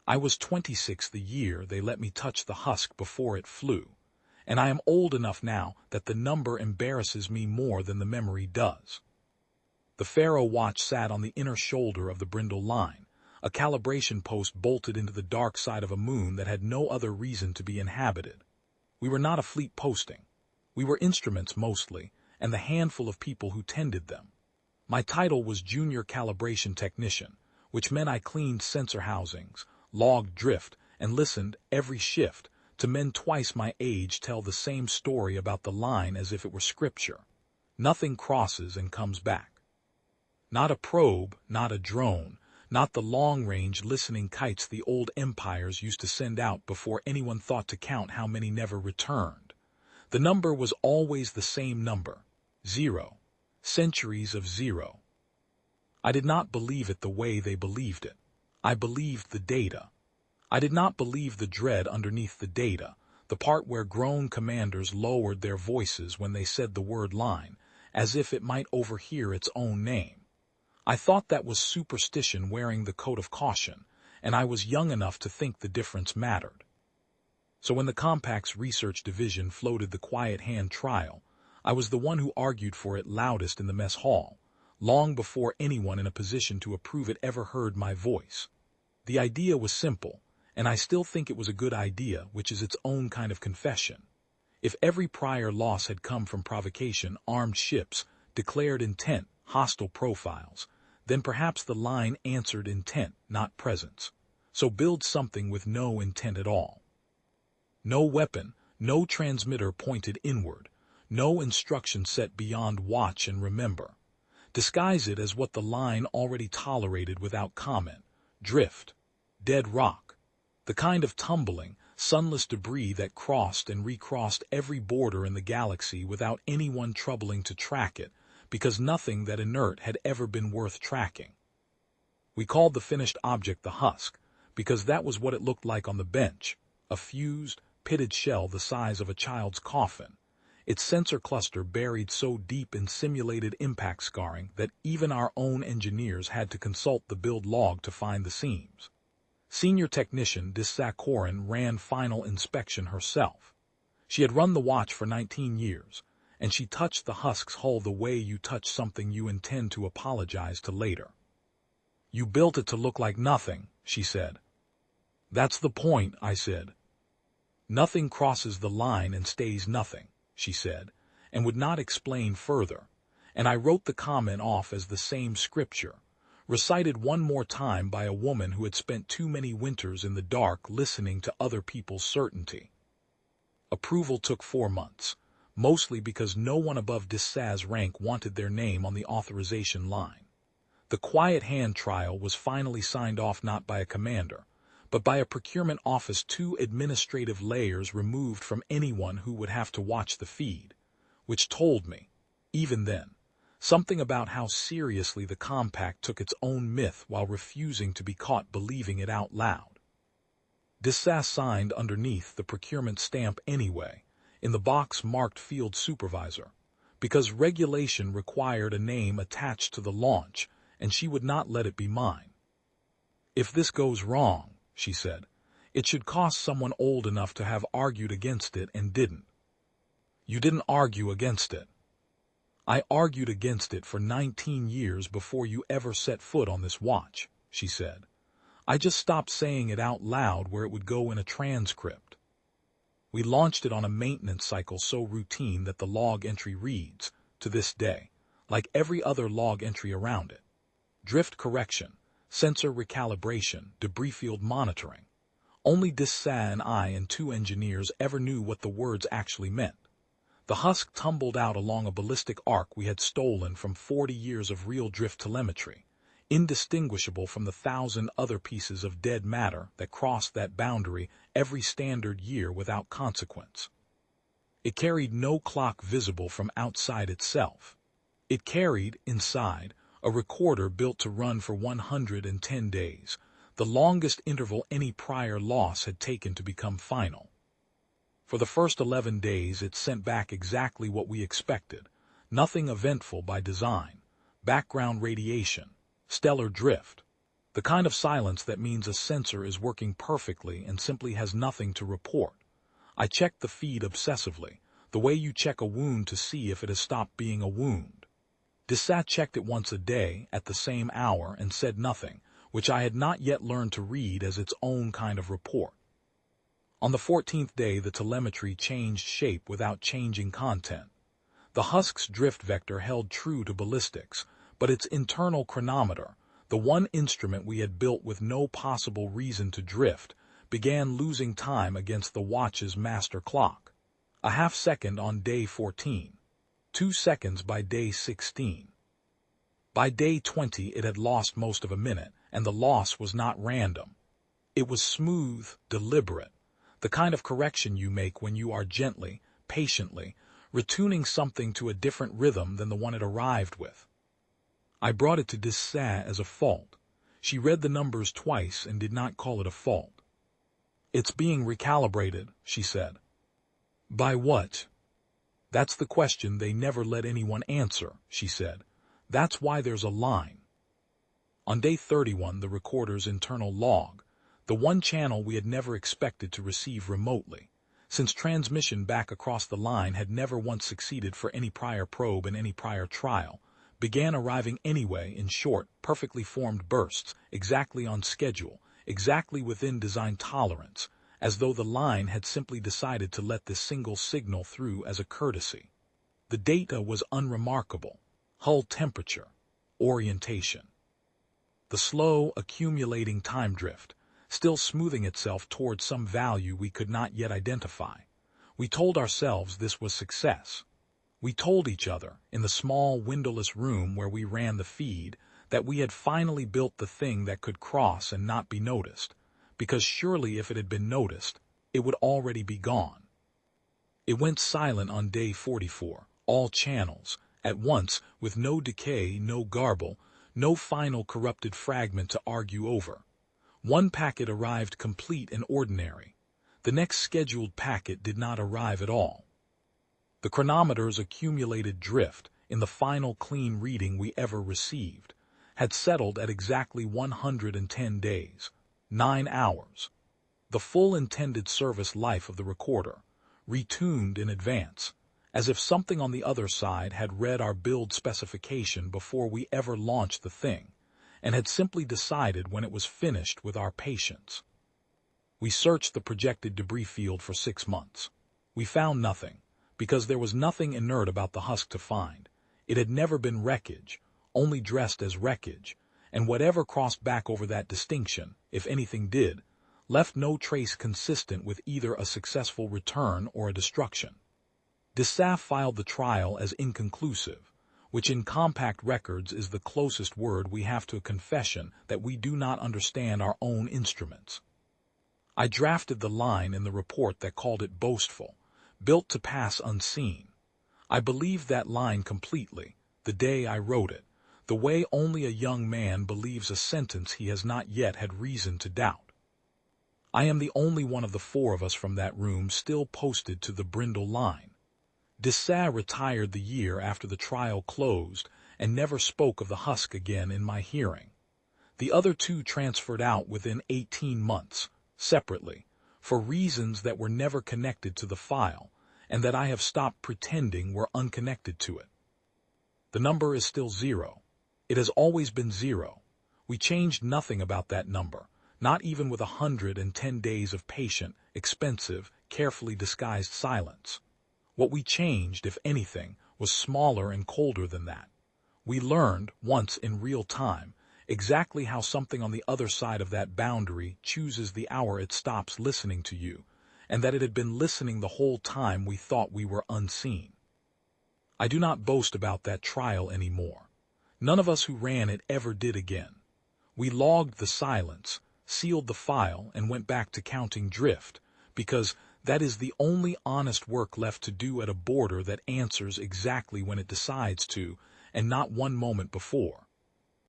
I was 26 the year they let me touch the husk before it flew, and I am old enough now that the number embarrasses me more than the memory does. The Faro watch sat on the inner shoulder of the brindle line, a calibration post bolted into the dark side of a moon that had no other reason to be inhabited. We were not a fleet posting. We were instruments mostly, and the handful of people who tended them. My title was Junior Calibration Technician, which meant I cleaned sensor housings, logged drift, and listened, every shift, to men twice my age tell the same story about the line as if it were scripture. Nothing crosses and comes back. Not a probe, not a drone, not the long-range listening kites the old empires used to send out before anyone thought to count how many never returned. The number was always the same number, 0. Centuries of 0. I did not believe it the way they believed it. I believed the data. I did not believe the dread underneath the data, the part where grown commanders lowered their voices when they said the word line, as if it might overhear its own name. I thought that was superstition wearing the coat of caution, and I was young enough to think the difference mattered. So when the Compact's research division floated the quiet hand trial, I was the one who argued for it loudest in the mess hall, long before anyone in a position to approve it ever heard my voice. The idea was simple, and I still think it was a good idea, which is its own kind of confession. If every prior loss had come from provocation, armed ships, declared intent, hostile profiles, then perhaps the line answered intent, not presence. So build something with no intent at all. No weapon, no transmitter pointed inward, no instruction set beyond watch and remember. Disguise it as what the line already tolerated without comment: drift, dead rock, the kind of tumbling, sunless debris that crossed and recrossed every border in the galaxy without anyone troubling to track it, because nothing that inert had ever been worth tracking. We called the finished object the husk, because that was what it looked like on the bench, a fused, pitted shell the size of a child's coffin, its sensor cluster buried so deep in simulated impact scarring that even our own engineers had to consult the build log to find the seams. Senior technician Dissakorin ran final inspection herself. She had run the watch for 19 years, and she touched the husk's hull the way you touch something you intend to apologize to later. "You built it to look like nothing," she said. "That's the point," I said. "Nothing crosses the line and stays nothing," she said, and would not explain further, and I wrote the comment off as the same scripture, recited one more time by a woman who had spent too many winters in the dark listening to other people's certainty. Approval took 4 months. Mostly because no one above Dissaz rank wanted their name on the authorization line. The quiet hand trial was finally signed off not by a commander, but by a procurement office 2 administrative layers removed from anyone who would have to watch the feed, which told me, even then, something about how seriously the Compact took its own myth while refusing to be caught believing it out loud. Dissaz signed underneath the procurement stamp anyway, in the box marked Field Supervisor, because regulation required a name attached to the launch, and she would not let it be mine. "If this goes wrong," she said, "it should cost someone old enough to have argued against it and didn't." "You didn't argue against it." "I argued against it for 19 years before you ever set foot on this watch," she said. "I just stopped saying it out loud where it would go in a transcript. We launched it on a maintenance cycle so routine that the log entry reads, to this day, like every other log entry around it. Drift correction, sensor recalibration, debris field monitoring. Only Dissaz and I and 2 engineers ever knew what the words actually meant. The husk tumbled out along a ballistic arc we had stolen from 40 years of real drift telemetry, indistinguishable from the 1,000 other pieces of dead matter that crossed that boundary every standard year without consequence. It carried no clock visible from outside itself. It carried, inside, a recorder built to run for 110 days, the longest interval any prior loss had taken to become final. For the first 11 days it sent back exactly what we expected, nothing eventful by design, background radiation, stellar drift. The kind of silence that means a sensor is working perfectly and simply has nothing to report. I checked the feed obsessively, the way you check a wound to see if it has stopped being a wound. Desat checked it once a day at the same hour and said nothing, which I had not yet learned to read as its own kind of report. On the 14th day, the telemetry changed shape without changing content. The husk's drift vector held true to ballistics, but its internal chronometer, the one instrument we had built with no possible reason to drift, began losing time against the watch's master clock. A half second on day 14. 2 seconds by day 16. By day 20 it had lost most of a minute, and the loss was not random. It was smooth, deliberate, the kind of correction you make when you are gently, patiently, retuning something to a different rhythm than the one it arrived with. I brought it to Desat as a fault. She read the numbers twice and did not call it a fault. "It's being recalibrated," she said. "By what?" "That's the question they never let anyone answer," she said. "That's why there's a line." On day 31, the recorder's internal log, the one channel we had never expected to receive remotely, since transmission back across the line had never once succeeded for any prior probe in any prior trial, began arriving anyway in short, perfectly formed bursts, exactly on schedule, exactly within design tolerance, as though the line had simply decided to let this single signal through as a courtesy. The data was unremarkable: hull temperature, orientation. The slow, accumulating time drift, still smoothing itself towards some value we could not yet identify. We told ourselves this was success. We told each other, in the small, windowless room where we ran the feed, that we had finally built the thing that could cross and not be noticed, because surely if it had been noticed, it would already be gone. It went silent on day 44, all channels, at once, with no decay, no garble, no final corrupted fragment to argue over. One packet arrived complete and ordinary. The next scheduled packet did not arrive at all. The chronometer's accumulated drift, in the final clean reading we ever received, had settled at exactly 110 days, 9 hours. The full intended service life of the recorder, retuned in advance, as if something on the other side had read our build specification before we ever launched the thing, and had simply decided when it was finished with our patience. We searched the projected debris field for 6 months. We found nothing, because there was nothing inert about the husk to find. It had never been wreckage, only dressed as wreckage, and whatever crossed back over that distinction, if anything did, left no trace consistent with either a successful return or a destruction. Desat filed the trial as inconclusive, which in compact records is the closest word we have to a confession that we do not understand our own instruments. I drafted the line in the report that called it boastful, built to pass unseen. I believed that line completely, the day I wrote it, the way only a young man believes a sentence he has not yet had reason to doubt. I am the only one of the 4 of us from that room still posted to the brindle line. Desat retired the year after the trial closed and never spoke of the husk again in my hearing. The other 2 transferred out within 18 months, separately, for reasons that were never connected to the file, and that I have stopped pretending were unconnected to it. The number is still 0. It has always been 0. We changed nothing about that number, not even with 110 days of patient, expensive, carefully disguised silence. What we changed, if anything, was smaller and colder than that. We learned, once in real time, exactly how something on the other side of that boundary chooses the hour it stops listening to you, and that it had been listening the whole time we thought we were unseen. I do not boast about that trial anymore. None of us who ran it ever did again. We logged the silence, sealed the file, and went back to counting drift, because that is the only honest work left to do at a border that answers exactly when it decides to, and not one moment before.